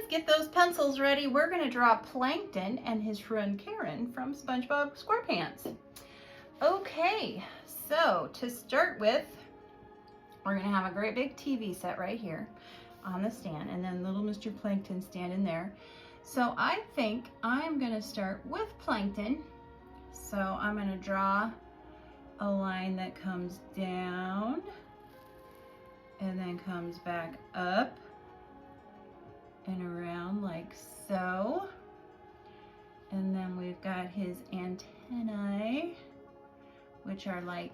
get those pencils ready. We're gonna draw Plankton and his friend Karen from SpongeBob SquarePants. Okay, so to start with, we're gonna have a great big TV set right here on the stand, and then little Mr. Plankton standing there. So I think I'm gonna start with Plankton. So I'm gonna draw a line that comes down and then comes back up and around like so. And then we've got his antennae, which are like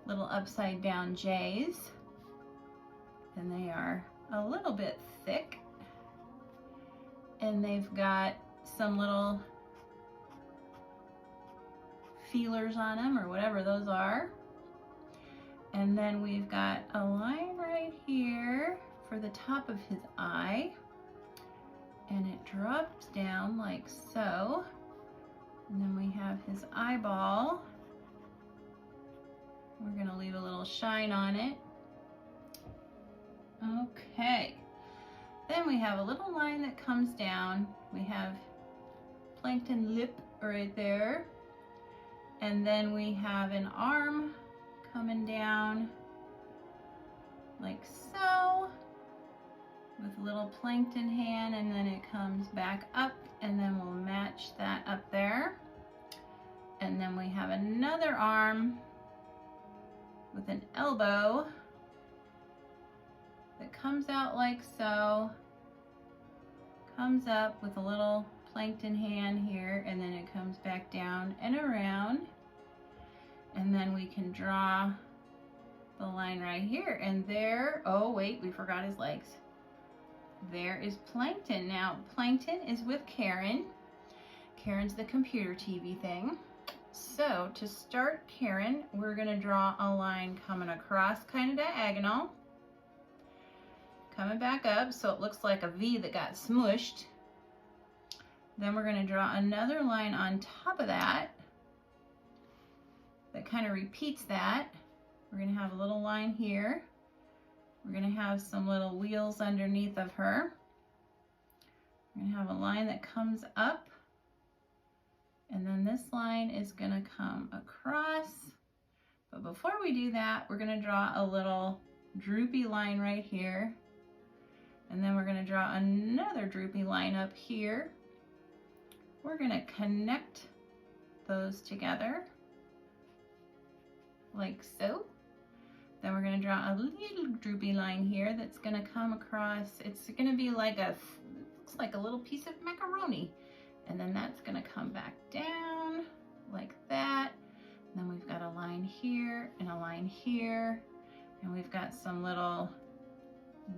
little upside down J's. And they are a little bit thick. And they've got some little feelers on them, or whatever those are. And then we've got a line right here for the top of his eye, and it drops down like so. And then we have his eyeball. We're gonna leave a little shine on it. Okay. Then we have a little line that comes down. We have Plankton lip right there. And then we have an arm coming down like so, with a little Plankton hand, and then it comes back up, and then we'll match that up there. And then we have another arm with an elbow that comes out like so, comes up with a little Plankton hand here, and then it comes back down and around. And then we can draw the line right here, and there, oh wait, we forgot his legs. There is Plankton. Now, Plankton is with Karen. Karen's the computer TV thing. So, to start Karen, we're gonna draw a line coming across, kind of diagonal, coming back up, so it looks like a V that got smushed. Then we're gonna draw another line on top of that kind of repeats that. We're gonna have a little line here. We're gonna have some little wheels underneath of her. We're gonna have a line that comes up, and then this line is gonna come across. But before we do that, we're gonna draw a little droopy line right here. And then we're gonna draw another droopy line up here. We're gonna connect those together like so. Then we're gonna draw a little droopy line here that's gonna come across. It's gonna be like looks like a little piece of macaroni. And then that's gonna come back down like that. And then we've got a line here and a line here. And we've got some little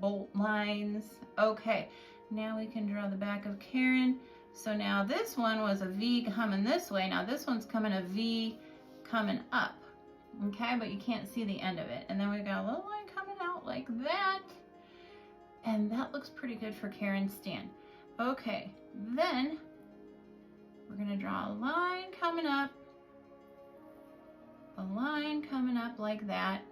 bolt lines. Okay, now we can draw the back of Karen. So now this one was a V coming this way. Now this one's coming a V coming up. Okay, but you can't see the end of it. And then we've got a little line coming out like that. And that looks pretty good for Karen's stand. Okay, then we're gonna draw a line coming up, a line coming up like that.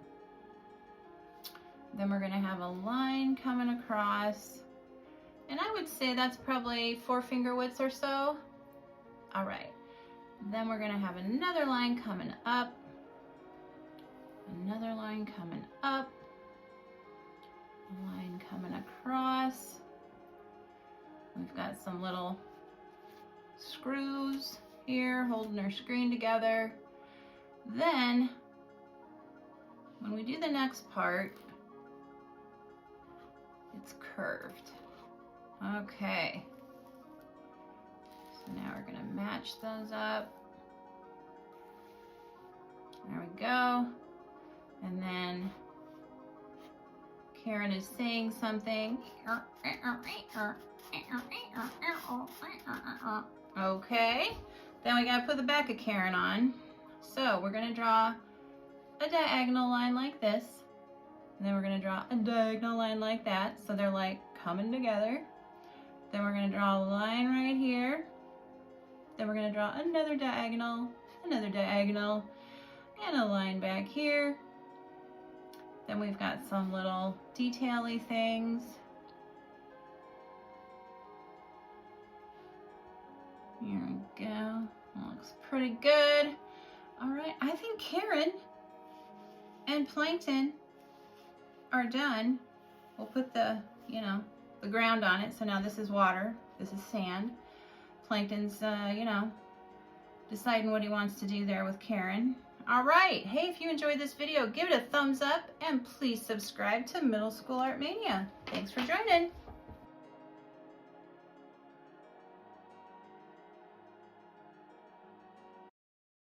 Then we're gonna have a line coming across. And I would say that's probably 4 finger widths or so. All right, then we're gonna have another line coming up, another line coming up, a line coming across. We've got some little screws here holding our screen together. Then, when we do the next part, it's curved. Okay. So now we're gonna match those up. There we go. And then Karen is saying something. Okay. Then we gotta put the back of Karen on. So we're gonna draw a diagonal line like this. And then we're gonna draw a diagonal line like that. So they're like coming together. Then we're gonna draw a line right here. Then we're gonna draw another diagonal, and a line back here. Then we've got some little detail-y things. Here we go. Looks pretty good. All right, I think Karen and Plankton are done. We'll put the, the ground on it. So now this is water, this is sand. Plankton's, deciding what he wants to do there with Karen. All right, hey, if you enjoyed this video, give it a thumbs up and please subscribe to Middle School Art Mania. Thanks for joining.